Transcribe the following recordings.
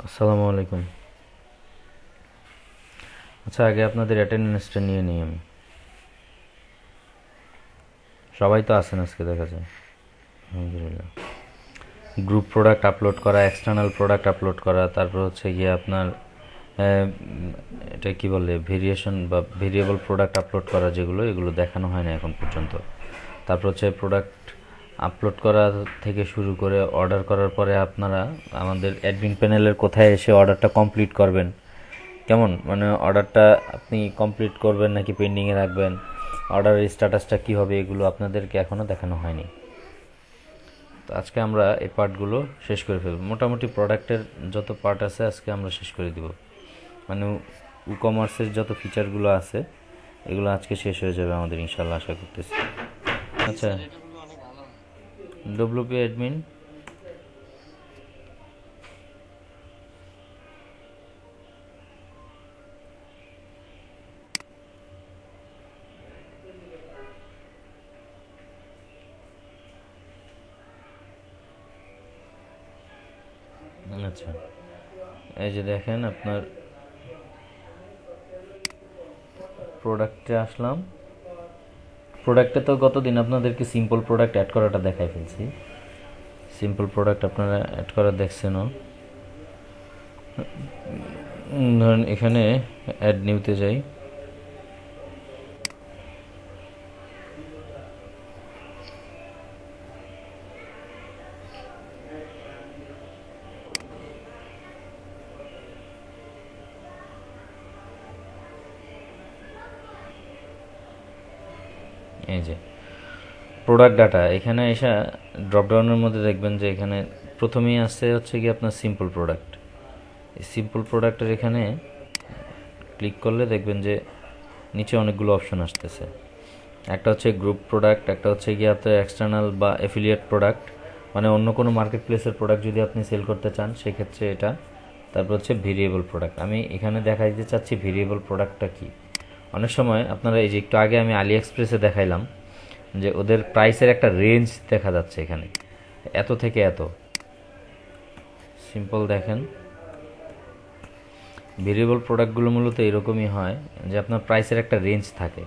আসসালামু আলাইকুম। আচ্ছা, আগে আপনাদের অ্যাটেন্ডেন্সটা নিয়ে নিই আমি। সবাই তো আছেন আজকে দেখা যায়। আলহামদুলিল্লাহ। গ্রুপ প্রোডাক্ট আপলোড করা, এক্সটার্নাল প্রোডাক্ট আপলোড করা, তারপর হচ্ছে গিয়ে আপনার এটা কি বলে ভেরিয়েশন বা ভেরিয়েবল প্রোডাক্ট আপলোড করা, যেগুলো এগুলো দেখানো হয় না এখন পর্যন্ত। তারপর হচ্ছে প্রোডাক্ট আপলোড করা থেকে শুরু করে অর্ডার করার পরে আপনারা আমাদের অ্যাডমিন প্যানেলের কোথায় এসে অর্ডারটা কমপ্লিট করবেন, কেমন মানে অর্ডারটা আপনি কমপ্লিট করবেন নাকি পেন্ডিংয়ে রাখবেন, অর্ডারের স্ট্যাটাসটা কী হবে, এগুলো আপনাদেরকে এখনও দেখানো হয়নি। তো আজকে আমরা এই পার্টগুলো শেষ করে ফেলব। মোটামুটি প্রোডাক্টের যত পার্ট আছে আজকে আমরা শেষ করে দিব, মানে ই কমার্সের যত ফিচারগুলো আছে এগুলো আজকে শেষ হয়ে যাবে আমাদের, ইনশাল্লাহ আশা করতেছি। আচ্ছা, ডব্লিউপি অ্যাডমিন। আচ্ছা, এই যে দেখেন আপনার প্রোডাক্টে আসলাম। প্রোডাক্টে তো গতদিন আপনাদেরকে সিম্পল প্রোডাক্ট অ্যাড করাটা দেখাই ফেলছি। সিম্পল প্রোডাক্ট আপনারা অ্যাড করা দেখছেনও। ধরেন এখানে অ্যাড নিউতে যাই। এই যে প্রোডাক্ট ডাটা, এখানে এসে ড্রপডাউনের মধ্যে দেখবেন যে এখানে প্রথমেই আসছে হচ্ছে কি আপনার সিম্পল প্রোডাক্ট। এই সিম্পল প্রোডাক্টের এখানে ক্লিক করলে দেখবেন যে নিচে অনেকগুলো অপশন আসতেছে। একটা হচ্ছে গ্রুপ প্রোডাক্ট, একটা হচ্ছে গিয়ে আপনার এক্সটার্নাল বা অ্যাফিলিয়েট প্রোডাক্ট, মানে অন্য কোনো মার্কেট প্লেসের প্রোডাক্ট যদি আপনি সেল করতে চান সেক্ষেত্রে এটা। তারপর হচ্ছে ভেরিয়েবল প্রোডাক্ট। আমি এখানে দেখা দিতে চাচ্ছি ভেরিয়েবল প্রোডাক্টটা কি। অনেক সময় আপনারা এই যে একটু আগে আমি আলি এক্সপ্রেসে দেখাইলাম যে ওদের প্রাইসের একটা রেঞ্জ দেখা যাচ্ছে এখানে, এত থেকে এত। সিম্পল দেখেন, ভেরিয়েবল প্রোডাক্টগুলো মূলত এরকমই হয় যে আপনার প্রাইসের একটা রেঞ্জ থাকে।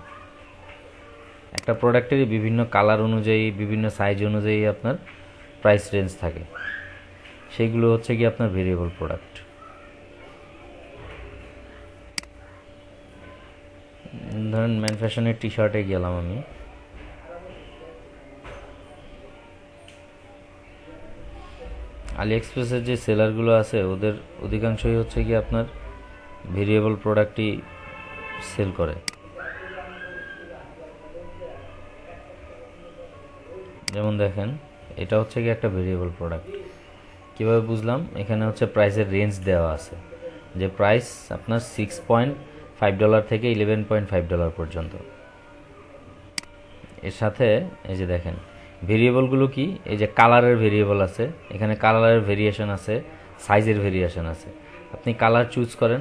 একটা প্রোডাক্টেরই বিভিন্ন কালার অনুযায়ী, বিভিন্ন সাইজ অনুযায়ী আপনার প্রাইস রেঞ্জ থাকে। সেইগুলো হচ্ছে কি আপনার ভেরিয়েবল প্রোডাক্ট। ধরেন ম্যান ফ্যাশনের টি শার্টে গেলাম আমি। আলি এক্সপ্রেসের যে সেলারগুলো আছে ওদের অধিকাংশই হচ্ছে কি আপনার ভেরিয়েবল প্রোডাক্টই সেল করে। যেমন দেখেন, এটা হচ্ছে কি একটা ভেরিয়েবল প্রোডাক্ট। কীভাবে বুঝলাম? এখানে হচ্ছে প্রাইসের রেঞ্জ দেওয়া আছে, যে প্রাইস আপনার $6.5 থেকে $11.5 পর্যন্ত। এর সাথে এই যে দেখেন ভেরিয়েবলগুলো কি, এই যে কালারের ভেরিয়েবল আছে, এখানে কালারের ভেরিয়েশন আছে, সাইজের ভেরিয়েশন আছে। আপনি কালার চুজ করেন,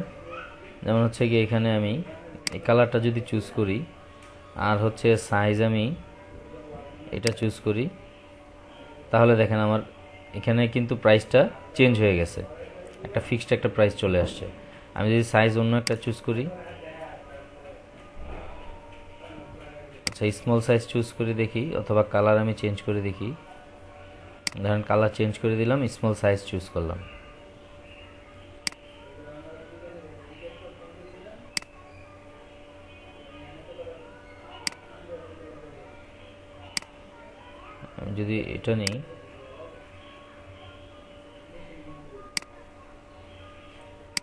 যেমন হচ্ছে কি এখানে আমি এই কালারটা যদি চুজ করি, আর হচ্ছে সাইজ আমি এটা চুজ করি, তাহলে দেখেন আমার এখানে কিন্তু প্রাইসটা চেঞ্জ হয়ে গেছে, একটা ফিক্সড একটা প্রাইস চলে আসছে। আমি যদি সাইজ অন্য একটা চুজ করি, আচ্ছা স্মল সাইজ চুজ করে দেখি, অথবা কালার আমি চেঞ্জ করে দেখি। ধরেন কালার চেঞ্জ করে দিলাম, স্মল সাইজ চুজ করলাম। আমি যদি এটা নিই,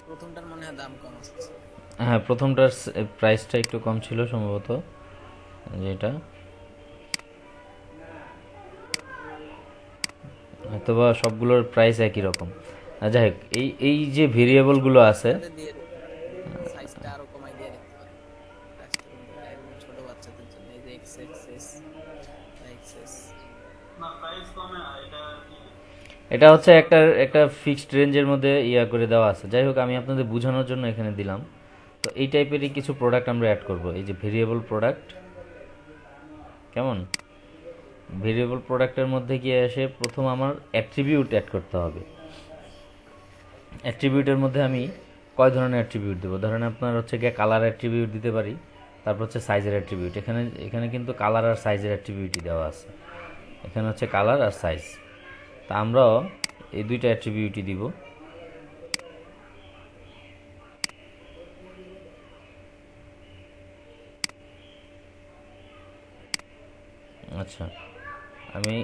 প্রথমটার মনে হয় দাম কম আছে। হ্যাঁ প্রথমটার প্রাইসটা একটু কম ছিল সম্ভবত, যেটা হয়তোবা সবগুলোর প্রাইস একই রকম। যাই হোক, এই এই যে ভেরিয়েবলগুলো আছে, বাচ্চাদের দিয়ে সাইজটা আরো কমাই দিয়ে দেখতে পারেন। সাইজটা কম করে একদম ছোট বাচ্চাদের জন্য এই যে এক্সএক্সএস বা এক্সএস। এটা হচ্ছে একটা একটা ফিক্সড রেঞ্জের মধ্যে ইয়া করে দেওয়া আছে। যাই হোক, আমি আপনাদের বোঝানোর জন্য এখানে দিলাম। তো এই টাইপেরই কিছু প্রোডাক্ট আমরা অ্যাড করব, এই যে ভেরিয়েবল প্রোডাক্ট। কেমন? ভেরিয়েবল প্রোডাক্টের মধ্যে গিয়ে এসে প্রথম আমার অ্যাট্রিবিউট অ্যাড করতে হবে। অ্যাট্রিবিউটের মধ্যে আমি কয় ধরনের অ্যাট্রিবিউট দেবো, ধরেন আপনার হচ্ছে গিয়ে কালার অ্যাট্রিবিউট দিতে পারি, তারপর হচ্ছে সাইজের অ্যাট্রিবিউট। এখানে এখানে কিন্তু কালার আর সাইজের অ্যাট্রিবিউটই দেওয়া আছে, এখানে হচ্ছে কালার আর সাইজ। তা আমরাও এই দুইটা অ্যাট্রিবিউটই দিব। আচ্ছা, আমি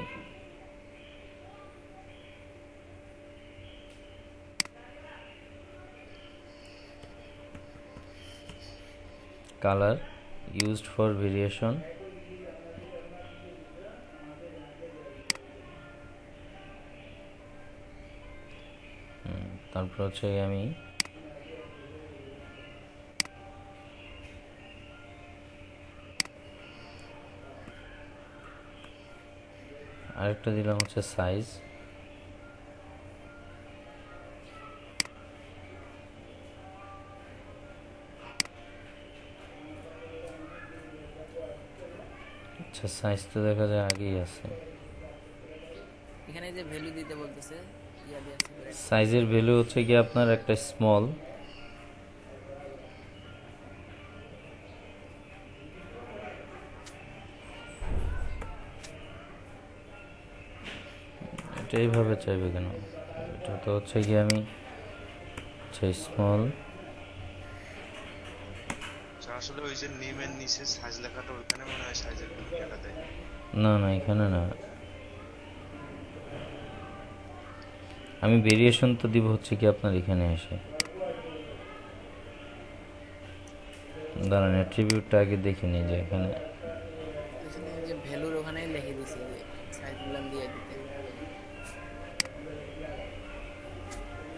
কালার ইউজড ফর ভেরিয়েশন, তারপর হচ্ছে আমি আরেকটা দিলাম হচ্ছে সাইজ। আচ্ছা, সাইজ তো দেখা যায় আগেই আছে। এখানে যে ভ্যালু দিতে বলতেছে ইয়া দিয়ে আছে করে। সাইজের ভ্যালু হচ্ছে কি আপনার একটা স্মল, এটা এইভাবে চাইবে কেন, এটা তো হচ্ছে কি আমি স্মল। আসলে ওই যে নেমের নিচে সাইজ লেখাটা ওইখানে মনে হয় সাইজের লেখা দেয়। না না, এখানে না, আমি ভেরিয়েশন তো দিব হচ্ছে কি আপনার এখানে এসে। দাঁড়ান, অ্যাট্রিবিউটটা আগে দেখে নিই যে এখানে এখানে যে ভ্যালুর ওখানেই লিখে দিছে যে সাইজগুলো দিয়ে দিতে।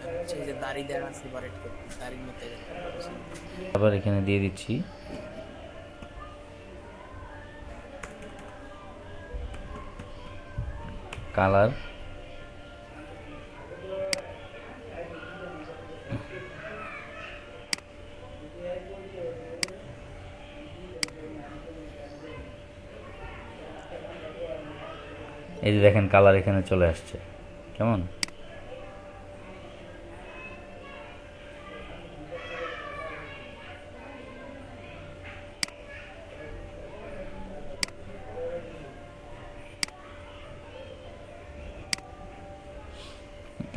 আর হচ্ছে এই যে দাড়ি দেওয়া সেপারেট করতে, দাড়ির মধ্যে আবার এখানে দিয়ে দিচ্ছি কালার, এই যে দেখেন কালার এখানে চলে আসছে। কেমন?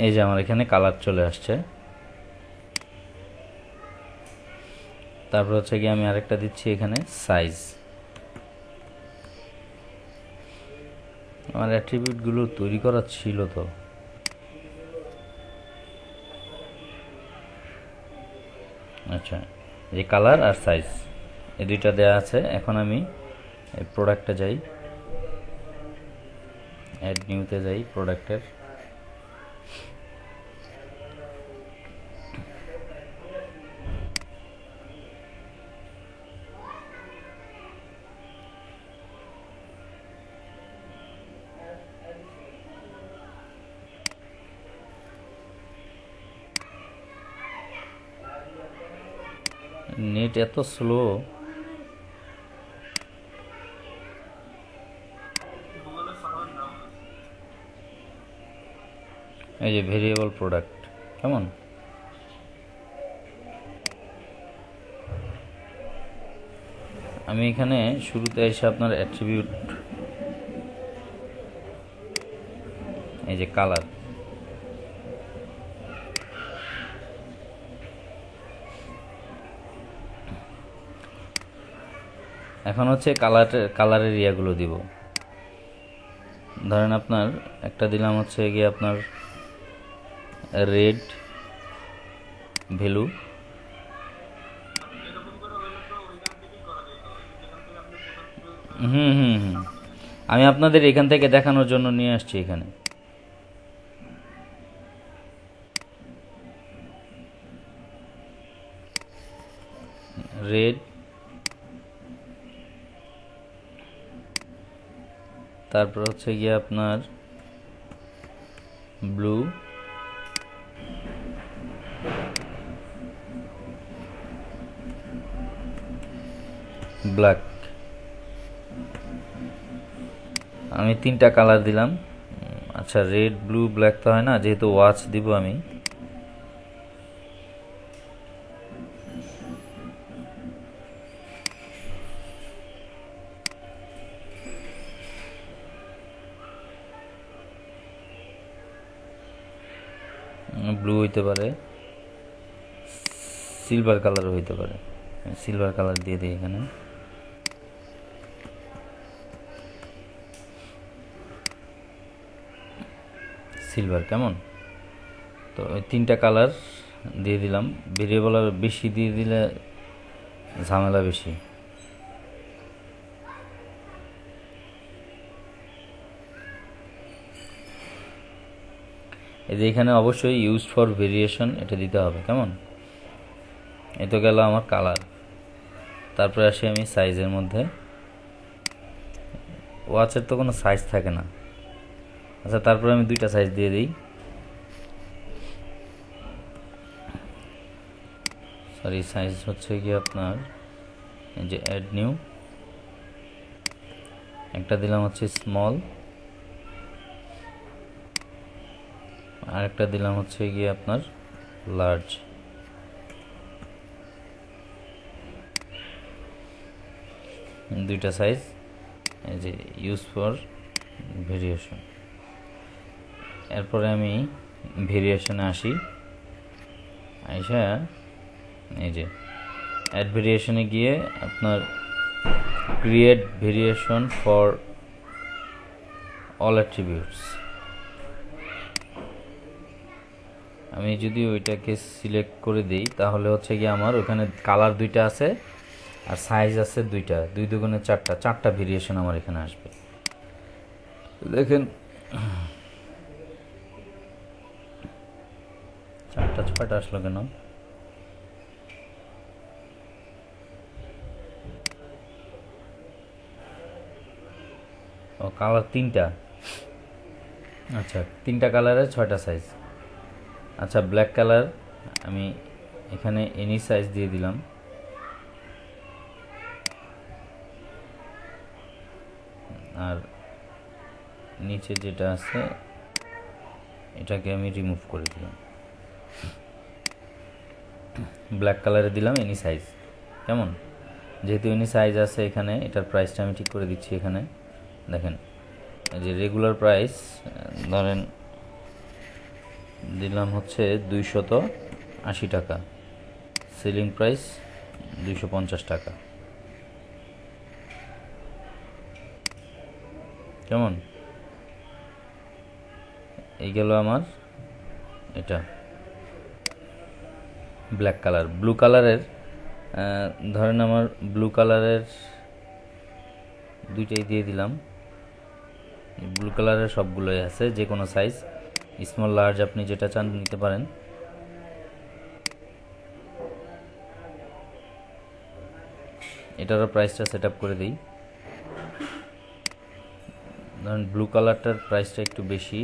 এই যে আমার এখানে কালার চলে আসছে। তারপর হচ্ছে কি আমি আরেকটা দিচ্ছি এখানে সাইজ। আমার অ্যাট্রিবিউটগুলো তৈরি করা ছিল তো, আচ্ছা, এই কালার আর সাইজ এই দুইটা দেওয়া আছে। এখন আমি প্রোডাক্টে যাই, অ্যাড নিউতে যাই, প্রোডাক্টের নেট এত স্লো, এই যে ভেরিয়েবল প্রোডাক্ট। কেমন? আমি এখানে শুরুতে এসে আপনার অ্যাট্রিবিউট, এই যে কালার, এখন হচ্ছে কালারের ইয়াগুলো দিব। ধরেন আপনার একটা দিলাম হচ্ছে গিয়ে আপনার রেড ভ্যালু, হুম হুম হুম, আমি আপনাদের এখান থেকে দেখানোর জন্য নিয়ে আসছি এখানে। রেড, তারপর হচ্ছে গিয়ে আপনার ব্লু, ব্ল্যাক। আমি তিনটা কালার দিলাম। আচ্ছা, রেড ব্লু ব্ল্যাক তো হয় না, যেহেতু ওয়াচ দিব আমি, ব্লু হইতে পারে, সিলভার কালারও হইতে পারে। সিলভার কালার দিয়ে দিই এখানে। সিলভার কেমন? তো ওই 3টা কালার দিয়ে দিলাম। ভেরিয়েবল আর বেশি দিয়ে দিলে ঝামেলা বেশি। এই যে এখানে অবশ্যই ইউজ ফর ভেরিয়েশন এটা দিতে হবে, কেমন? এই তো গেল আমার কালার। তারপরে আসি আমি সাইজের মধ্যে। ওয়াচের তো কোনো সাইজ থাকে না। আচ্ছা, তারপরে আমি 2টা সাইজ দিয়ে দিই। সরি, সাইজ হচ্ছে কি আপনার এই যে অ্যাড নিউ, একটা দিলাম হচ্ছে স্মল, আর একটা দিলাম হচ্ছে গিয়ে আপনার লার্জ। দুইটা সাইজ, এই যে ইউজ ফর ভেরিয়েশন। এরপরে আমি ভেরিয়েশনে আসি। আইসা এই যে অ্যাড ভেরিয়েশনে গিয়ে আপনার create variation for all attributes, আমি যদি ওইটাকে সিলেক্ট করে দিই তাহলে হচ্ছে কি আমার ওখানে কালার 2টা আছে আর সাইজ আছে 2টা, 2 দুগুণে 4টা ভেরিয়েশন আমার এখানে আসবে। দেখেন 4টা 6টা আসলো কেন? ও, কালার 3টা। আচ্ছা, 3টা কালারের 6টা সাইজ। আচ্ছা, ব্ল্যাক কালার আমি এখানে এনি সাইজ দিয়ে দিলাম। আর নিচে যেটা আছে এটাকে আমি রিমুভ করে দিলাম। ব্ল্যাক কালারে দিলাম এনি সাইজ, কেমন? যেহেতু এনি সাইজ আছে এখানে, এটার প্রাইসটা আমি ঠিক করে দিচ্ছি এখানে। দেখেন এই যে রেগুলার প্রাইস ধরেন দিলাম হচ্ছে 280 টাকা, সেলিং প্রাইস 250 টাকা, কেমন? এই গেল আমার এটা ব্ল্যাক কালার। ব্লু কালারের ধরেন আমার ব্লু কালারের 2টাই দিয়ে দিলাম। ব্লু কালারের সবগুলোই আছে, যে কোনো সাইজ, স্মল লার্জ আপনি যেটা চান নিতে পারেন। এটারও প্রাইসটা সেট আপ করে দিই। ধরেন ব্লু কালারটার প্রাইসটা একটু বেশি,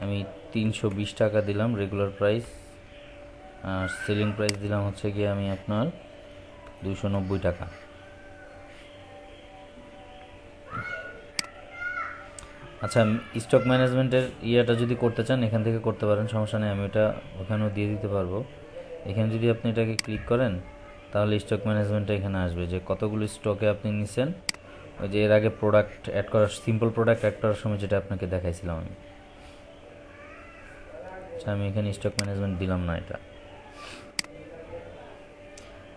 আমি 320 টাকা দিলাম রেগুলার প্রাইস, আর সেলিং প্রাইস দিলাম হচ্ছে গিয়ে আমি আপনার 290 টাকা। আচ্ছা, স্টক ম্যানেজমেন্টের ইয়েটা যদি করতে চান এখান থেকে করতে পারেন, সমস্যা নেই, আমি এটা ওখানেও দিয়ে দিতে পারবো। এখানে যদি আপনি এটাকে ক্লিক করেন তাহলে স্টক ম্যানেজমেন্টটা এখানে আসবে, যে কতগুলো স্টকে আপনি নিছেন। ওই যে এর আগে প্রোডাক্ট অ্যাড করার, সিম্পল প্রোডাক্ট অ্যাড করার সময় যেটা আপনাকে দেখাইছিলাম আমি। আচ্ছা, আমি এখানে স্টক ম্যানেজমেন্ট দিলাম না এটা।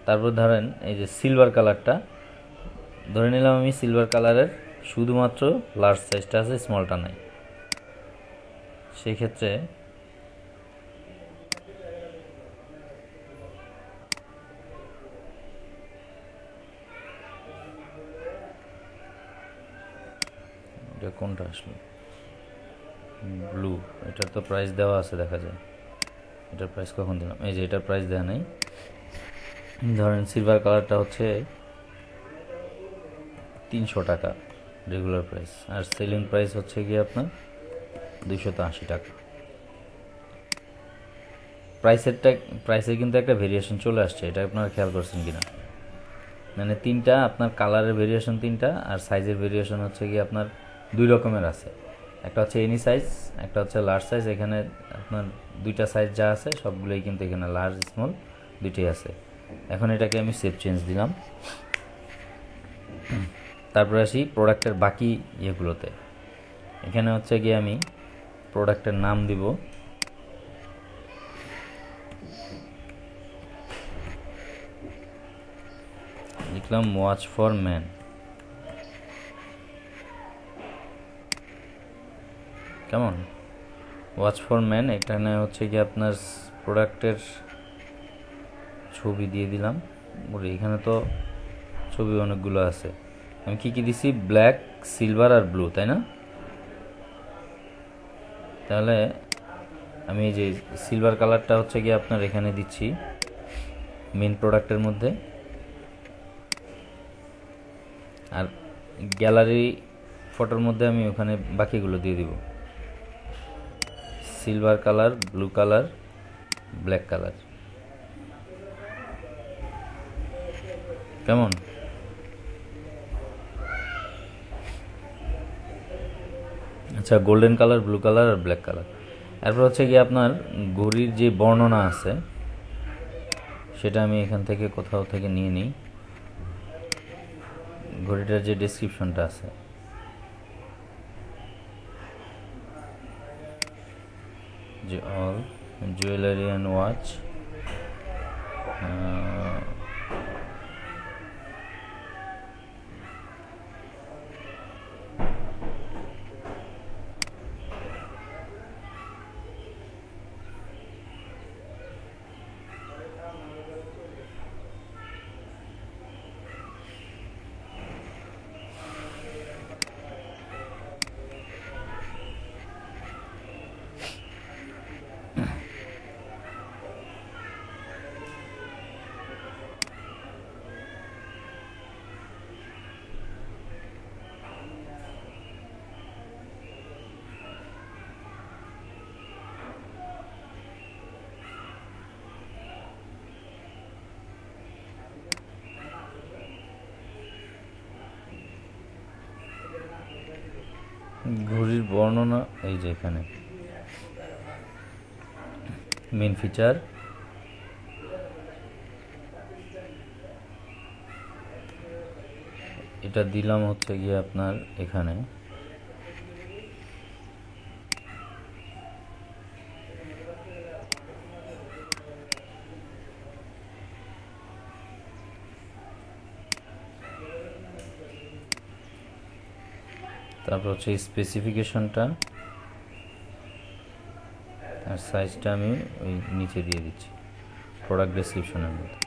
তারপর ধরেন এই যে সিলভার কালারটা ধরে নিলাম আমি, সিলভার কালারের শুধুমাত্র লার্জ সাইজটা আছে, স্মলটা নাই। সেই ক্ষেত্রে এটা কোনটা আসলো? ব্লু, এটার তো প্রাইস দেওয়া আছে, দেখা যায়। এটার প্রাইস কখন দিলাম? এই যে এটার প্রাইস দেওয়া নেই। ধরেন সিলভার কালারটা হচ্ছে 300 টাকা রেগুলার প্রাইস, আর সেলিং প্রাইস হচ্ছে গিয়ে আপনার 280 টাকা। প্রাইসের কিন্তু একটা ভেরিয়েশন চলে আসছে, এটা আপনারা খেয়াল করছেন কিনা? মানে 3টা আপনার কালারের ভেরিয়েশন 3টা, আর সাইজের ভেরিয়েশন হচ্ছে গিয়ে আপনার 2 রকমের আছে। একটা হচ্ছে এনি সাইজ, একটা হচ্ছে লার্জ সাইজ। এখানে আপনার 2টা সাইজ যা আছে সবগুলোই কিন্তু এখানে লার্জ স্মল 2টাই আছে। এখন এটাকে আমি সেভ চেঞ্জ দিলাম। তারপরে আসি প্রোডাক্টের বাকি ইয়েগুলোতে। এখানে হচ্ছে গিয়ে আমি প্রোডাক্টের নাম দিব, লিখলাম ওয়াচ ফর ম্যান। কেমন? Watch for man. এখানে হচ্ছে কি আপনার প্রোডাক্টের ছবি দিয়ে দিলাম। ওরে এখানে তো ছবি অনেকগুলো আছে। আমি কি কি দিছি? ব্ল্যাক, সিলভার আর ব্লু, তাই না? তাহলে আমি এই যে সিলভার কালারটা হচ্ছে কি আপনার এখানে দিচ্ছি মেন প্রোডাক্টের মধ্যে, আর গ্যালারি ফটোর মধ্যে আমি ওখানে বাকিগুলো দিয়ে দিব। Silver colour, blue colour, black colour. কেমন? আচ্ছা, গোল্ডেন কালার, ব্লু কালার আর ব্ল্যাক কালার। এরপর হচ্ছে কি আপনার ঘড়ির যে বর্ণনা আছে সেটা আমি এখান থেকে কোথাও থেকে নিয়ে নিই। ঘড়িটার যে ডেসক্রিপশনটা আছে, যে অল জুয়েলারি অ্যান্ড ওয়াচ, ঘড়ির বর্ণনা এই যে এখানে মেন ফিচার, এটা দিলাম হচ্ছে গিয়ে আপনার এখানে। তারপর হচ্ছে স্পেসিফিকেশনটা আর সাইজটা আমি ওই নিচে দিয়ে দিচ্ছি প্রোডাক্ট ডেসক্রিপশনের মধ্যে।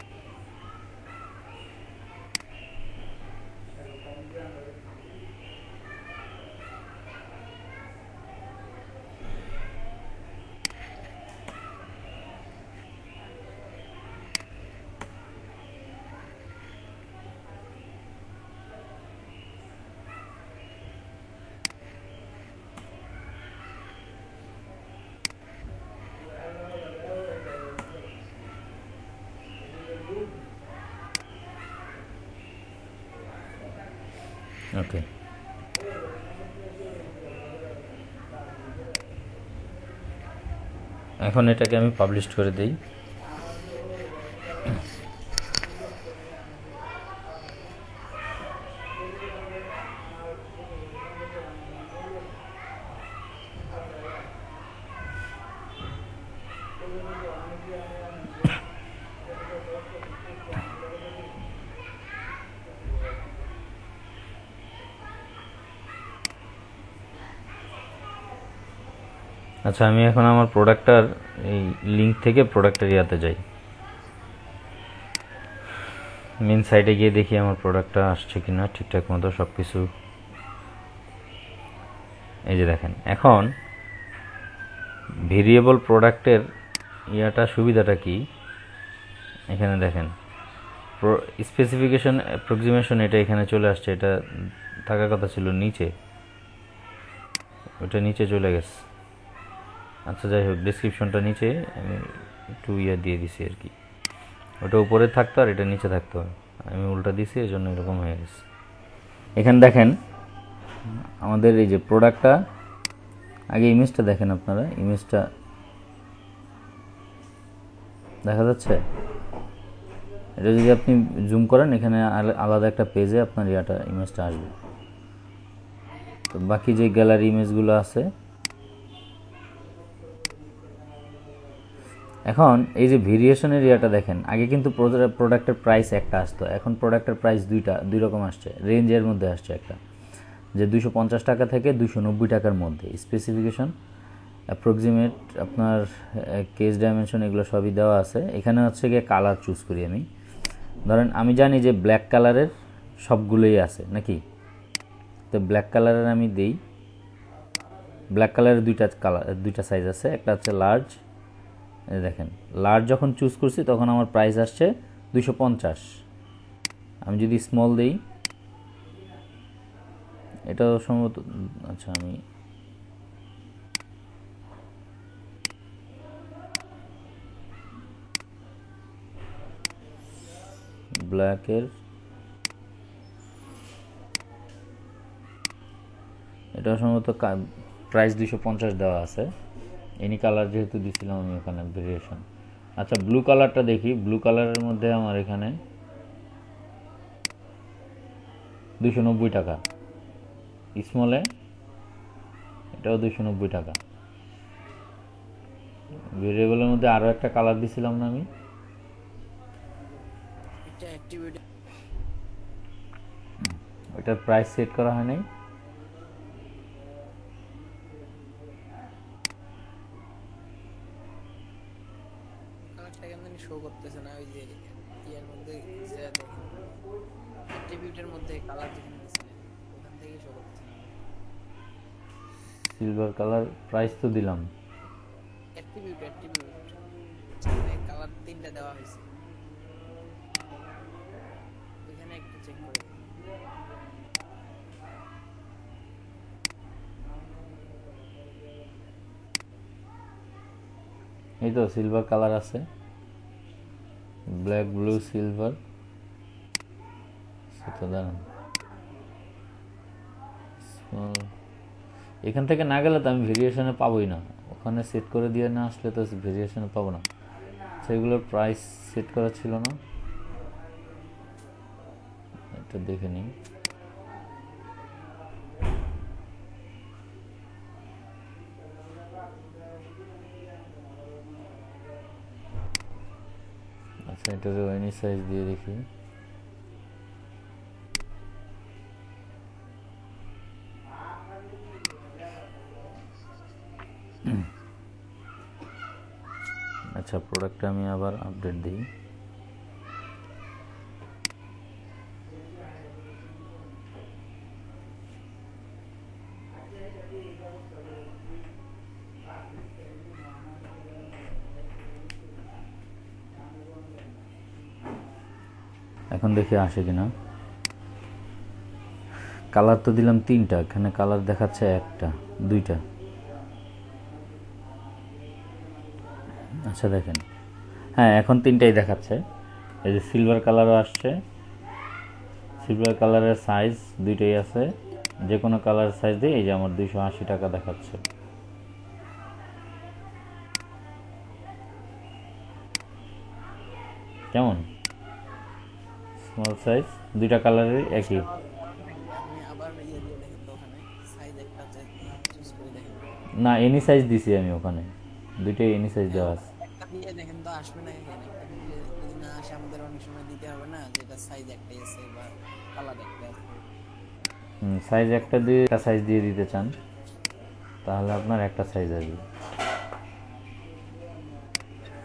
ওকে, এখন এটাকে আমি পাবলিশ করে দেই। আচ্ছা, আমি এখন আমার প্রোডাক্টটার এই লিঙ্ক থেকে প্রোডাক্টের ইয়াতে যাই। মেন সাইটে গিয়ে দেখি আমার প্রোডাক্টটা আসছে কিনা ঠিকঠাক মতো সব কিছু। এই যে দেখেন, এখন ভেরিয়েবল প্রোডাক্টের ইয়াটা সুবিধাটা কি, এখানে দেখেন স্পেসিফিকেশন অ্যাপ্রক্সিমেশন এটা এখানে চলে আসছে। এটা থাকার কথা ছিল নিচে, ওটা নিচে চলে গেছে। আচ্ছা যাই হোক, ডেসক্রিপশনটা নিচে আমি একটু ইয়া দিয়ে দিছি আর কি। ওটা উপরে থাকতো আর এটা নিচে থাকতো, আমি উল্টা দিছি, এই জন্য এরকম হয়ে গেছে। এখানে দেখেন আমাদের এই যে প্রোডাক্টটা, আগে ইমেজটা দেখেন আপনারা, ইমেজটা দেখা যাচ্ছে? এটা যদি আপনি জুম করেন এখানে আলাদা একটা পেজে আপনার ইয়াটা ইমেজটা আসবে। তো বাকি যে গ্যালারি ইমেজগুলো আছে এখন এই যে ভেরিয়েশনের এরিয়াটা দেখেন, আগে কিন্তু প্রোডাক্টের প্রাইস একটা আসতো, এখন প্রোডাক্টের প্রাইস দুই রকম আসছে, রেঞ্জের মধ্যে আসছে একটা, যে 250 টাকা থেকে 290 টাকার মধ্যে স্পেসিফিকেশন, অ্যাপ্রক্সিমেট আপনার কেস ডাইমেনশন এগুলো সবই দেওয়া আছে। এখানে হচ্ছে গিয়ে কালার চুজ করি আমি, ধরেন আমি জানি যে ব্ল্যাক কালারের সবগুলোই আছে নাকি, তো ব্ল্যাক কালারের আমি দিই, ব্ল্যাক কালারের দুইটা সাইজ আছে, একটা হচ্ছে লার্জ, দেখেন লার্জ যখন চুজ করছি তখন আমার প্রাইস আসছে 250। আমি যদি স্মল দিই, এটাও সম্ভবত, আচ্ছা আমি ব্ল্যাকের, এটা সম্ভবত প্রাইস 250 দেওয়া আছে, এনি কালার যেহেতু দিছিলাম আমি ওখানে ভেরিয়েশন। আচ্ছা ব্লু কালারটা দেখি, ব্লু কালারের মধ্যে আমার এখানে 290 টাকা, স্মলে এটাও 290 টাকা। ভেরিয়েবলের মধ্যে আরও একটা কালার দিছিলাম না আমি, এটা অ্যাক্টিভিটি ওইটার প্রাইস সেট করা হয় নাই, কালারটা কেমন শো করতেছে না, ওই যে ইয়ার মধ্যে যে দেখেন অ্যাট্রিবিউটের মধ্যে কালার যেখানে দিছিলেন ওখান থেকে শো করতেছে না। সিলভার কালার প্রাইস তো দিলাম, অ্যাট্রিবিউট কালার তিনটা দেওয়া হয়েছে, এখানে একটু চেক করে দিন। এই তো সিলভার কালার আছে, ব্ল্যাক ব্লু সিলভার, সেটা দাঁড়ান এখান থেকে না গেলে তো আমি ভেরিয়েশনে পাবোই না, ওখানে সেট করে দিয়ে না আসলে তো ভেরিয়েশনে পাবো না, সেগুলোর প্রাইস সেট করা ছিল না, এটা দেখে নিই। আচ্ছা এটাকে এনি সাইজ দিয়ে দেখি, আচ্ছা প্রোডাক্টটা আমি আবার আপডেট দিই, এখন দেখি আসে কিনা। কালার তো দিলাম তিনটা, এখানে কালার দেখাচ্ছে একটা দুইটা, আচ্ছা দেখেন হ্যাঁ এখন তিনটাই দেখাচ্ছে, এই যে সিলভার কালারও আসছে, সিলভার কালারের সাইজ দুইটাই আছে, যে কোনো কালার সাইজ দিয়ে এই যে আমার 280 টাকা দেখাচ্ছে। কেমন স্মল সাইজ, দুইটা কালারের একই, আপনি আবার ইয়ে দিয়ে দেখেন তো, ওখানে সাইজ একটা চুজ করে দেখেন, না এনি সাইজ দিছি আমি ওখানে, দুইটাই এনি সাইজ দেওয়া আছে। একটা দিয়ে দেখেন তো আসবে না, এখানে একটা দিলে যদি না আসে আমাদের অনেক সময় দিতে হবে না, যেটা সাইজ একটাই আছে বা কালার একটা আছে। সাইজ একটা দিয়ে একটা সাইজ দিয়ে দিতে চান তাহলে আপনার একটা সাইজ আসবে।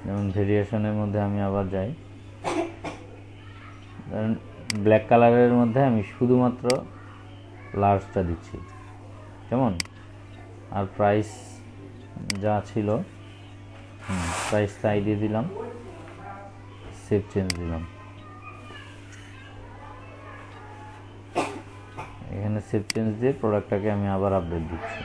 যেমন ভেরিয়েশনের মধ্যে আমি আবার যাই, ধরেন ব্ল্যাক কালারের মধ্যে আমি শুধুমাত্র লার্জটা দিচ্ছি কেমন, আর প্রাইস যা ছিল প্রাইস তাই দিয়ে দিলাম, সেভ চেঞ্জ দিলাম, এখানে সেভ চেঞ্জ দিয়ে প্রোডাক্টটাকে আমি আবার আপডেট দিচ্ছি।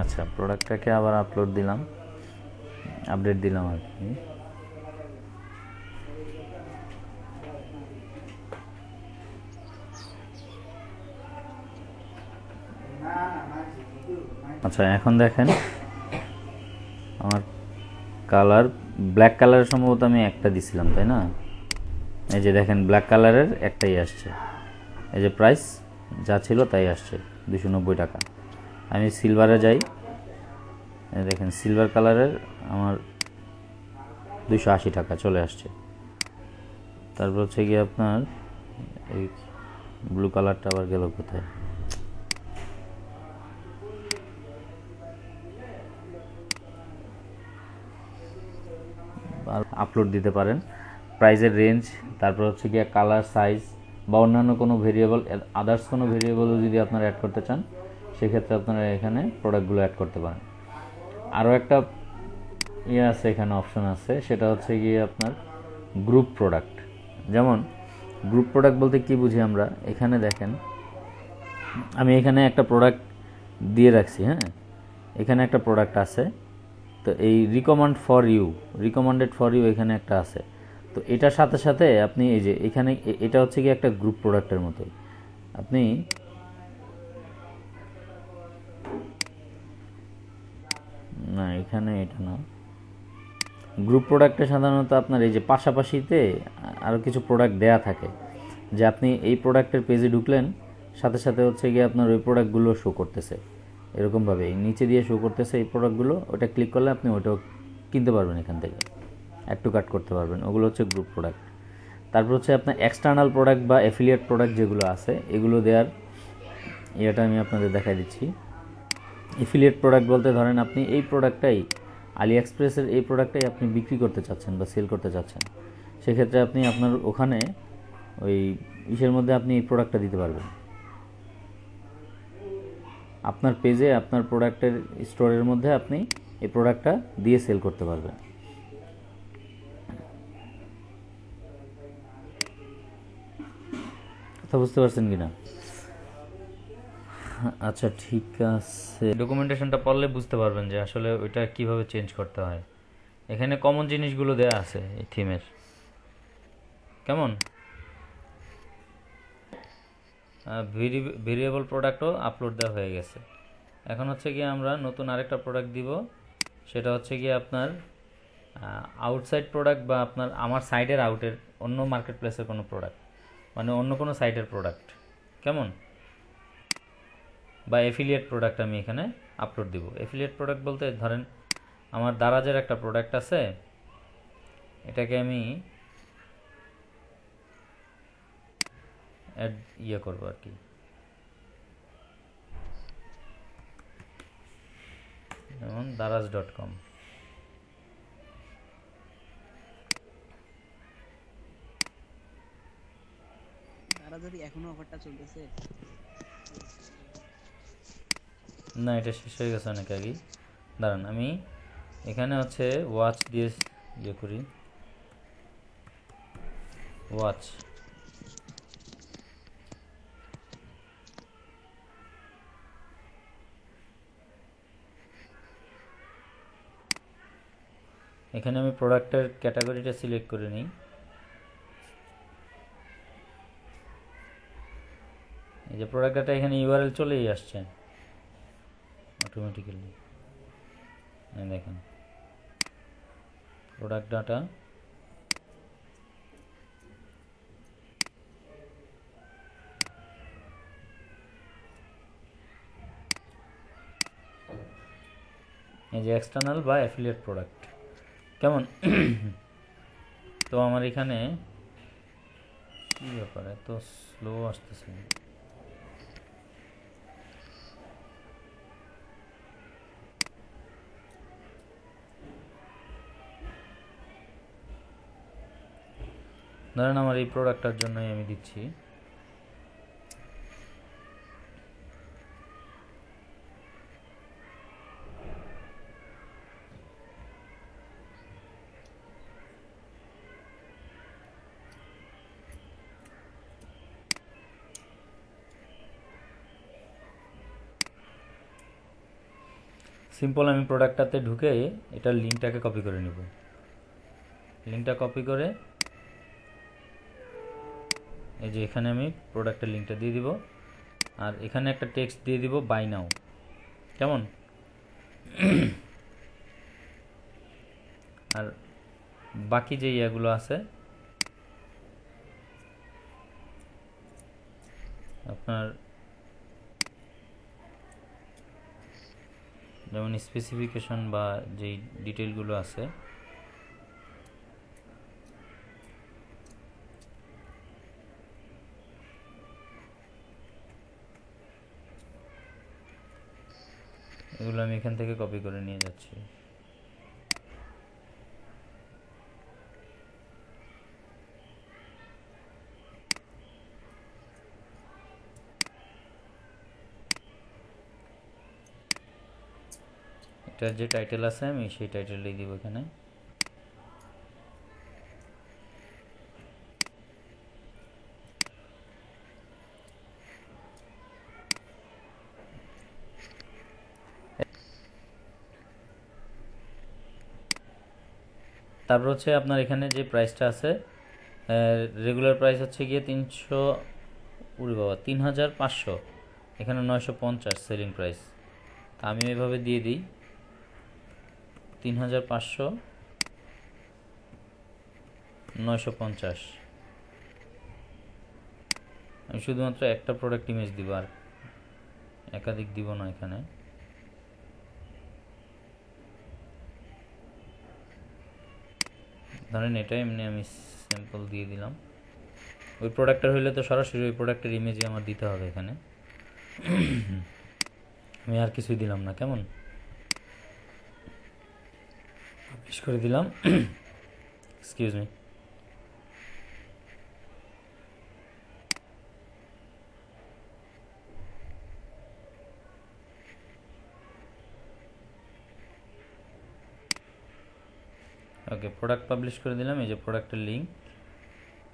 আচ্ছা প্রোডাক্টটাকে আবার আপলোড দিলাম, আপডেট দিলাম আর কি, আচ্ছা এখন দেখেন আমার কালার ব্ল্যাক কালারের সম্ভবত আমি একটা দিছিলাম, তাই না? এই যে দেখেন ব্ল্যাক কালারের একটাই আসছে, এই যে প্রাইস যা ছিল তাই আসছে 290 টাকা। আমি সিলভারে যাই, এই দেখেন সিলভার কালারের আমার 280 টাকা চলে আসছে। তারপর হচ্ছে গিয়ে আপনার এই ব্লু কালারটা আবার গেল কোথায়? আপলোড দিতে পারেন, প্রাইসের রেঞ্জ, তারপর হচ্ছে গিয়ে কালার, সাইজ বা অন্যান্য কোনো ভেরিয়েবল, আদার্স কোনো ভেরিয়েবলও যদি আপনারা অ্যাড করতে চান সেক্ষেত্রে আপনারা এখানে প্রোডাক্টগুলো অ্যাড করতে পারেন। আরও একটা ইয়ে আছে, এখানে অপশন আছে, সেটা হচ্ছে গিয়ে আপনার গ্রুপ প্রোডাক্ট। যেমন গ্রুপ প্রোডাক্ট বলতে কি বুঝি আমরা, এখানে দেখেন আমি এখানে একটা প্রোডাক্ট দিয়ে রাখছি, হ্যাঁ এখানে একটা প্রোডাক্ট আছে, তো এই রিকমেন্ডেড ফর ইউ এখানে একটা আছে। তো এটার সাথে সাথে আপনি এই যে এখানে এটা হচ্ছে কি একটা গ্রুপ প্রোডাক্টের মতোই, আপনি না এখানে এটা না, গ্রুপ প্রোডাক্টে সাধারণত আপনার এই যে পাশাপাশিতে আরও কিছু প্রোডাক্ট দেয়া থাকে, যে আপনি এই প্রোডাক্টের পেজে ঢুকলেন সাথে সাথে হচ্ছে গিয়ে আপনার ওই প্রোডাক্টগুলো শো করতেছে, এরকমভাবে নিচে দিয়ে শো করতেছে এই প্রোডাক্টগুলো, ওটা ক্লিক করলে আপনি ওটাও কিনতে পারবেন, এখান থেকে অ্যাড টু কার্ট করতে পারবেন, ওগুলো হচ্ছে গ্রুপ প্রোডাক্ট। তারপর হচ্ছে আপনার এক্সটার্নাল প্রোডাক্ট বা অ্যাফিলিয়েট প্রোডাক্ট যেগুলো আছে এগুলো দেওয়ার এটা আমি আপনাদের দেখাই দিচ্ছি। অ্যাফিলিয়েট প্রোডাক্ট বলতে ধরেন আপনি এই প্রোডাক্টটাই আলি এক্সপ্রেসের এই প্রোডাক্টটাই আপনি বিক্রি করতে চাচ্ছেন বা সেল করতে চাচ্ছেন, সেক্ষেত্রে আপনি আপনার ওখানে ওই ইসের মধ্যে আপনি এই প্রোডাক্টটা দিতে পারবেন, আপনার পেজে আপনার প্রোডাক্টের স্টোরের মধ্যে আপনি এই প্রোডাক্টটা দিয়ে সেল করতে পারবেন। কথা বুঝতে পারছেন কি না? আচ্ছা ঠিক আছে, ডকুমেন্টেশনটা পড়লে বুঝতে পারবেন যে আসলে ওইটা কিভাবে চেঞ্জ করতে হয়। এখানে কমন জিনিসগুলো দেয়া আছে এই থিমের, কেমন ভেরিয়েবল প্রোডাক্টও আপলোড দেওয়া হয়ে গেছে। এখন হচ্ছে গিয়ে আমরা নতুন আরেকটা প্রোডাক্ট দিব, সেটা হচ্ছে গিয়ে আপনার আউটসাইড প্রোডাক্ট বা আপনার আমার সাইডের আউটের অন্য মার্কেট প্লেসের কোনো প্রোডাক্ট, মানে অন্য কোনো সাইটের প্রোডাক্ট, কেমন, বা এফিলিয়েট প্রোডাক্ট আমি এখানে আপলোড দিব। এফিলিয়েট প্রোডাক্ট বলতে ধরেন আমার দারাজের একটা প্রোডাক্ট আছে, এটাকে আমি অ্যাড করবো আর কি, যেমন daraz.com। তারা যদি এখনো অফারটা চলতেছে, না এটা শেষ হয়ে গেছে অনেক আগেই। দাঁড়ান আমি এখানে হচ্ছে ওয়াচ দিয়ে করি, ওয়াচ, এখানে আমি প্রোডাক্টের ক্যাটাগরিটা সিলেক্ট করে নিই, এই যে প্রোডাক্ট ডাটা এখানে ইউআরএল চলেই আসছে অটোমেটিক্যালি, দেখেন প্রোডাক্ট ডাটা, এই যে এক্সটার্নাল বা অ্যাফিলিয়েট প্রোডাক্ট, কেমন? তো আমার এখানে কি ব্যাপার এত স্লো আসতেছে, ধরেন আমার এই প্রোডাক্টটার জন্যই আমি দিচ্ছি, সিম্পল আমি প্রোডাক্টটাতে ঢুকে এটার লিঙ্কটাকে কপি করে নেব, লিঙ্কটা কপি করে এই যে এখানে আমি প্রোডাক্টের লিঙ্কটা দিয়ে দিব, আর এখানে একটা টেক্সট দিয়ে দিব বাই নাও, কেমন? আর বাকি যে ইয়েগুলো আছে আপনার, যেমন স্পেসিফিকেশন বা যেই ডিটেলগুলো আছে এগুলো আমি এখান থেকে কপি করে নিয়ে যাচ্ছি। এটার যে টাইটেল আছে আমি সেই টাইটেলটাই দিব এখানে। তারপর হচ্ছে আপনার এখানে যে প্রাইসটা আছে, রেগুলার প্রাইস হচ্ছে গিয়ে 300, উরি বাবা 3500, এখানে 950 সেলিং প্রাইস। তা আমি এভাবে দিয়ে দিই 3500 950। আমি শুধুমাত্র একটা প্রোডাক্ট ইমেজ দিব, আর একাধিক দিব না এখানে। ধরেন এটা এমনি আমি স্যাম্পল দিয়ে দিলাম। ওই প্রোডাক্টটা হইলে তো সরাসরি ওই প্রোডাক্টের ইমেজই আমার দিতে হবে এখানে। আমি আর কিছুই দিলাম না, কেমন পাবলিশ করে দিলাম। Excuse me. Okay, product publish করে দিলাম। এই যে প্রোডাক্টের লিঙ্ক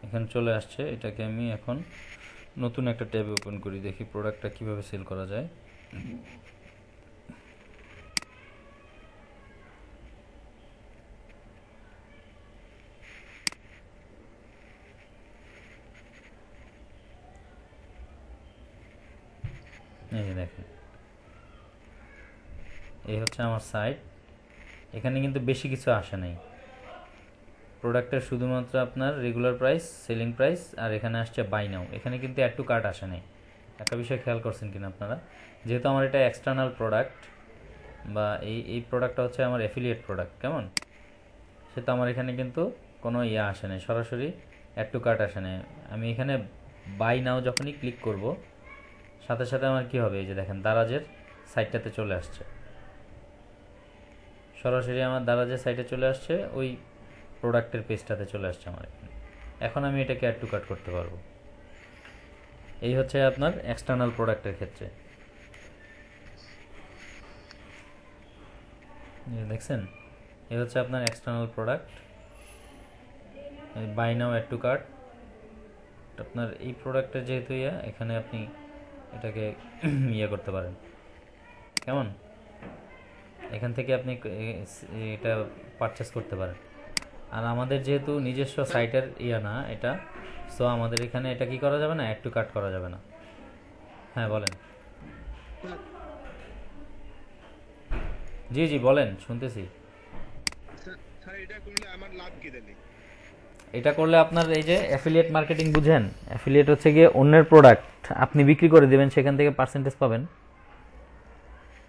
এখানে চলে আসছে। এটাকে আমি এখন নতুন একটা ট্যাব ওপেন করি, দেখি প্রোডাক্টটা কিভাবে সেল করা যায়। এই যে দেখেন, এই হচ্ছে আমার সাইট। এখানে কিন্তু বেশি কিছু আসে নাই। প্রোডাক্টের শুধুমাত্র আপনার রেগুলার প্রাইস, সেলিং প্রাইস, আর এখানে আসছে বাই নাও। এখানে কিন্তু অ্যাড টু কার্ট আসে নাই। একটা বিষয় খেয়াল করছেন কিনা আপনারা, যেহেতু আমার এটা এক্সটার্নাল প্রোডাক্ট, বা এই প্রোডাক্টটা হচ্ছে আমার অ্যাফিলিয়েট প্রোডাক্ট, কেমন, সেটা আমার এখানে কিন্তু কোনো ইয়ে আসে নাই, সরাসরি অ্যাড টু কার্ট আসে নাই। আমি এখানে বাই নাও যখনই ক্লিক করব, সাথে সাথে আমার কি হবে, এই যে দেখেন দারাজের সাইটটাতে চলে আসছে, সরাসরি আমার দারাজের সাইটে চলে আসছে, ওই প্রোডাক্টের পেজটাতে চলে আসছে আমার এখানে। এখন আমি এটাকে অ্যাড টু কার্ট করতে পারবো। এই হচ্ছে আপনার এক্সটার্নাল প্রোডাক্টের ক্ষেত্রে। দেখছেন, এই হচ্ছে আপনার external product, buy now add to cart. আপনার এই প্রোডাক্টের যেহেতু এখানে আপনি এটাকে ইয়ে করতে পারেন, কেমন, এখান থেকে আপনি এটা পারচেস করতে পারেন। আর আমাদের যেহেতু নিজস্ব সাইটের না এটা, সো আমাদের এখানে এটা কি করা যাবে না, অ্যাড টু কার্ট করা যাবে না। হ্যাঁ বলেন। জি জি বলেন, শুনতেছি। এটা করলে আপনার এই যে অ্যাফিলিয়েট মার্কেটিং বুঝেন, অ্যাফিলিয়েট হচ্ছে গিয়ে অন্যের প্রোডাক্ট আপনি বিক্রি করে দিবেন, সেখান থেকে পার্সেন্টেজ পাবেন।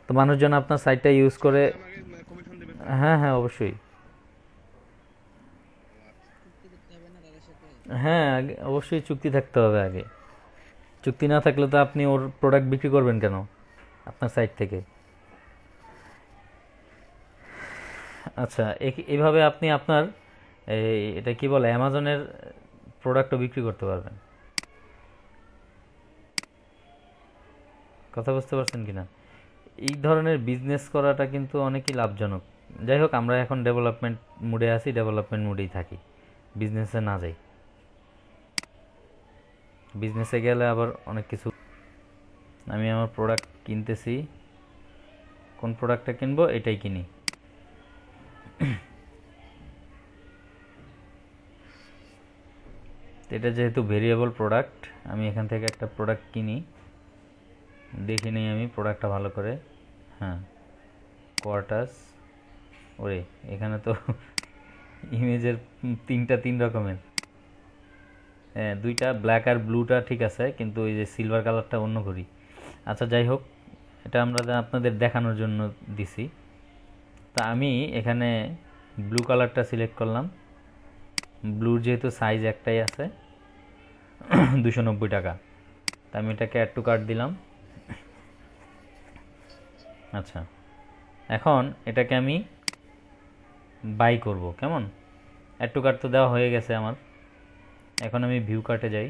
তো মানুষজন আপনার সাইটটা ইউজ করে। হ্যাঁ হ্যাঁ অবশ্যই। হ্যাঁ অবশ্যই চুক্তি থাকতে হবে আগে। চুক্তি না থাকলে তো আপনি ওর প্রোডাক্ট বিক্রি করবেন কেন আপনার সাইট থেকে। আচ্ছা, এইভাবে আপনি আপনার এটা কি বলে অ্যামাজনের প্রোডাক্টও বিক্রি করতে পারবেন। কথা বুঝতে পারছেন কিনা? এই ধরনের বিজনেস করাটা কিন্তু অনেকই লাভজনক। যাই হোক, আমরা এখন ডেভেলপমেন্ট মুডে আছি, ডেভেলপমেন্ট মুডেই থাকি, বিজনেসে না যাই। বিজনেসে গেলে আবার অনেক কিছু। আমি আমার প্রোডাক্ট কিনতেছি, কোন প্রোডাক্টটা কিনবো এটাই কিনি। এটা যেহেতু ভেরিয়েবল প্রোডাক্ট, আমি এখান থেকে একটা প্রোডাক্ট কিনি, দেখে নিই আমি প্রোডাক্টটা ভালো করে। হ্যাঁ কোয়ার্টাস। ওরে, এখানে তো ইমেজের তিনটা তিন রকমের। হ্যাঁ, দুইটা ব্ল্যাক আর ব্লুটা ঠিক আছে, কিন্তু ওই যে সিলভার কালারটা অন্য করি। আচ্ছা, যাই হোক, এটা আমরা আপনাদের দেখানোর জন্য দিছি। তা আমি এখানে ব্লু কালারটা সিলেক্ট করলাম। ব্লুর যেহেতু সাইজ একটাই আছে 290 টাকা, তা আমি এটাকে অ্যাড টু কার্ট দিলাম। আচ্ছা, এখন এটাকে আমি বাই করব কেমন। অ্যাড টু কার্ট তো দেওয়া হয়ে গেছে আমার। এখন আমি ভিউ কার্টে যাই।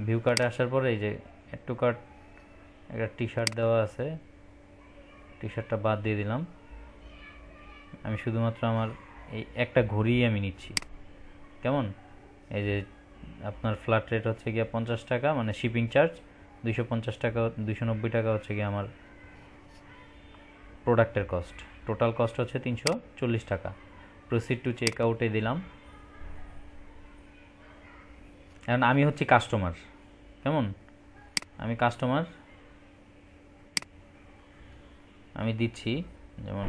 ভিউ কার্টে আসার পরে এই যে অ্যাড টু কার্ট একটা টি শার্ট দেওয়া আছে, টি শার্টটা বাদ দিয়ে দিলাম। আমি শুধুমাত্র আমার এই একটা ঘড়িই আমি নিচ্ছি কেমন। এই যে আপনার ফ্ল্যাট রেট হচ্ছে গিয়ে 50 টাকা, মানে শিপিং চার্জ 250 টাকা, 290 টাকা হচ্ছে গিয়ে আমার প্রোডাক্টের কস্ট। টোটাল কস্ট হচ্ছে 340 টাকা। প্রসিড টু চেক আউটে দিলাম। এখন আমি হচ্ছি কাস্টমার কেমন। আমি কাস্টমার, আমি দিচ্ছি যেমন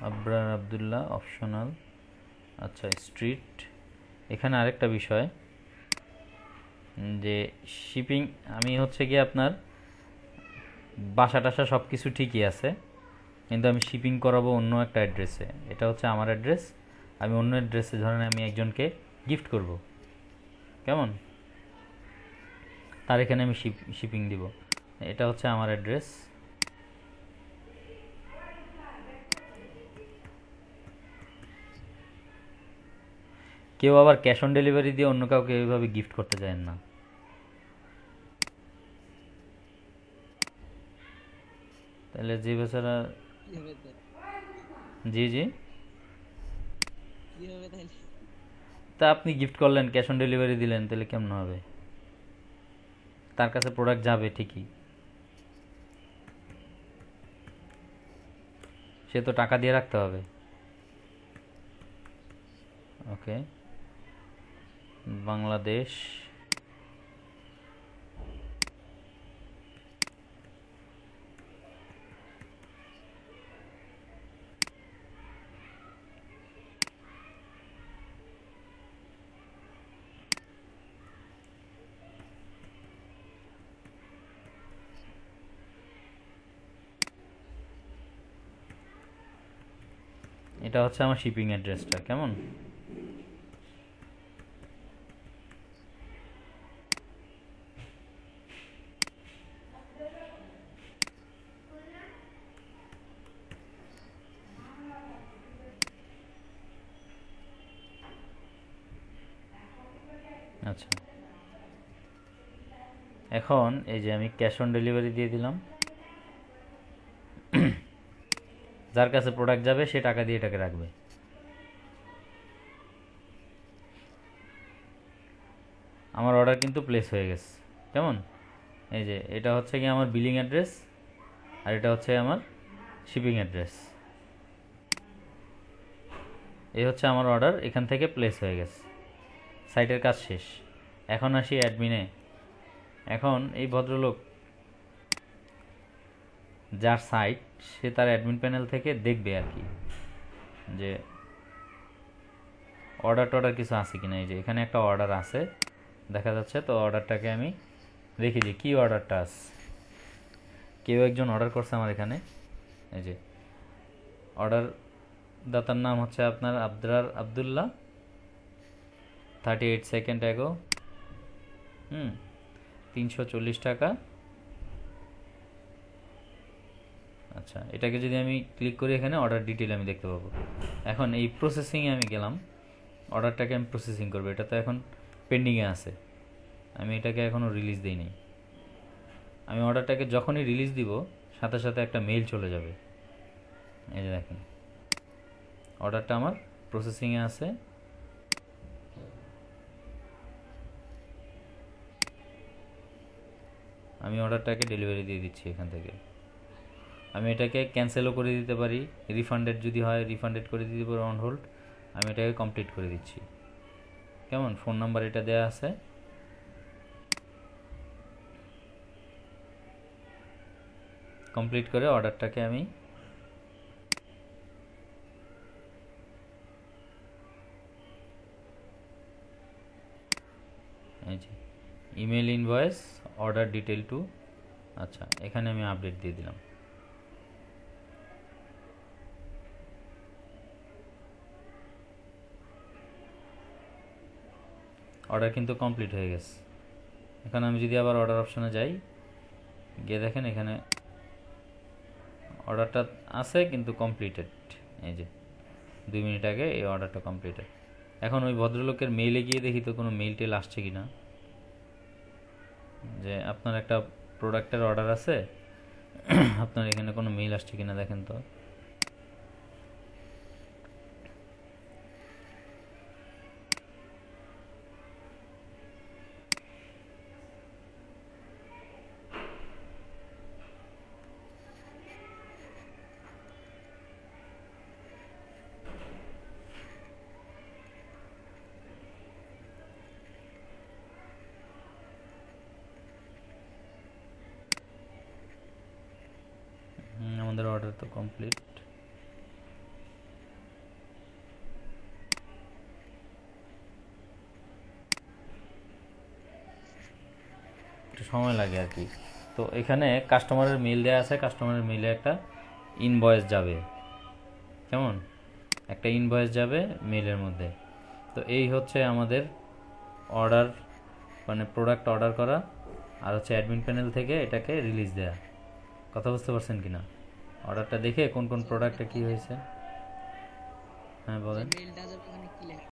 আবরার আবদুল্লাহ অপশনাল। আচ্ছা, স্ট্রিট। এখানে আরেকটা বিষয় যে শিপিং, আমি হচ্ছে গিয়ে আপনার বাসা টাসা সব কিছু ঠিকই আছে, কিন্তু আমি শিপিং করাবো অন্য একটা অ্যাড্রেসে। এটা হচ্ছে আমার অ্যাড্রেস, আমি অন্য অ্যাড্রেসে ধরেন আমি একজনকে গিফট করব কেমন, তার এখানে আমি শিপিং দিব। এটা হচ্ছে আমার অ্যাড্রেস। কেউ আবার ক্যাশ অন ডেলিভারি দিয়ে অন্য কাউকে এইভাবে গিফট করতে চায় না। তাহলে যে বেচারা, কিভাবে দেয়? জি জি, কিভাবে তাহলে? তা আপনি গিফট করলেন, ক্যাশ অন ডেলিভারি দিলেন, তাহলে কেমন হবে? তার কাছে প্রোডাক্ট যাবে ঠিকই, সে তো টাকা দিয়ে রাখতে হবে। ওকে, বাংলাদেশ। এটা হচ্ছে আমার শিপিং অ্যাড্রেসটা কেমন। আচ্ছা, এখন এই যে আমি ক্যাশ অন ডেলিভারি দিয়ে দিলাম। যার কাছে প্রোডাক্ট যাবে সে টাকা দিয়ে এটাকে রাখবে। আমার অর্ডার কিন্তু প্লেস হয়ে গেছে কেমন। এই যে এটা হচ্ছে কি আমার বিলিং অ্যাড্রেস, আর এটা হচ্ছে আমার শিপিং অ্যাড্রেস। এই হচ্ছে আমার অর্ডার, এখান থেকে প্লেস হয়ে গেছে, সাইটের কাজ শেষ। এখন আসি অ্যাডমিনে। এখন এই ভদ্রলোক যার সাইট, সে তার অ্যাডমিন প্যানেল থেকে দেখবে আর কি যে অর্ডার টর্ডার কিছু আছে কিনা। এই যে এখানে একটা অর্ডার আছে দেখা যাচ্ছে, তো অর্ডারটাকে আমি দেখি যে কী অর্ডারটা আছে। কেউ একজন অর্ডার করছে আমার এখানে। এই যে অর্ডার দাতার নাম হচ্ছে আপনার আবরার আবদুল্লাহ, 38 সেকেন্ড অ্যাগো। 340 টাকা। আচ্ছা, এটাকে যদি আমি ক্লিক করি এখানে অর্ডার ডিটেল আমি দেখতে পাবো। এখন এই প্রসেসিংয়ে আমি গেলাম, অর্ডারটাকে আমি প্রসেসিং করবো। এটা তো এখন পেন্ডিংয়ে আছে, আমি এটাকে এখনও রিলিজ দিইনি। আমি অর্ডারটাকে যখনই রিলিজ দিব সাথে সাথে একটা মেইল চলে যাবে। এই যে দেখেন, অর্ডারটা আমার প্রসেসিংয়ে আছে। আমি অর্ডারটাকে ডেলিভারি দিয়ে দিচ্ছি এখান থেকে। আমি এটাকে ক্যান্সেলও করে দিতে পারি, রিফান্ডেড যদি হয় রিফান্ডেড করে দিতে পারি, অন হোল্ড। আমি এটাকে কমপ্লিট করে দিচ্ছি। কেমন, ফোন নাম্বার এটা দেয়া আছে। কমপ্লিট করে অর্ডারটাকে আমি এই যে email invoice order detail to, আচ্ছা এখানে আমি আপডেট দিয়ে দিলাম। অর্ডার কিন্তু কমপ্লিট হয়ে গেছে। এখন আমি যদি আবার অর্ডার অপশনে যাই, গিয়ে দেখেন এখানে অর্ডারটা আছে কিন্তু কমপ্লিটেড। এই যে 2 মিনিট আগে এই অর্ডারটা কমপ্লিটেড। এখন ওই ভদ্রলোকের মেইলে গিয়ে দেখি তো কোনো মেইল টেল আসছে কি না, যে আপনার একটা প্রোডাক্টের অর্ডার আছে, আপনার এখানে কোনো মেইল আসছে কিনা দেখেন তো। আমাদের অর্ডার তো কমপ্লিট। একটু সময় লাগে আর কি। তো এখানে কাস্টমারের মেইল দেওয়া আছে, কাস্টমারের মেইলে একটা ইনভয়েস যাবে, কেমন একটা ইনভয়েস যাবে মেইলের মধ্যে। তো এই হচ্ছে আমাদের অর্ডার, মানে প্রোডাক্ট অর্ডার করা, আর হচ্ছে অ্যাডমিন প্যানেল থেকে এটাকে রিলিজ দেয়া। কথা বুঝতে পারছেন কি না? অর্ডারটা দেখে কোন কোন প্রোডাক্টে কী হয়েছে, হ্যাঁ বলেন। মেইলটা যাবে ওখানে কি লেখা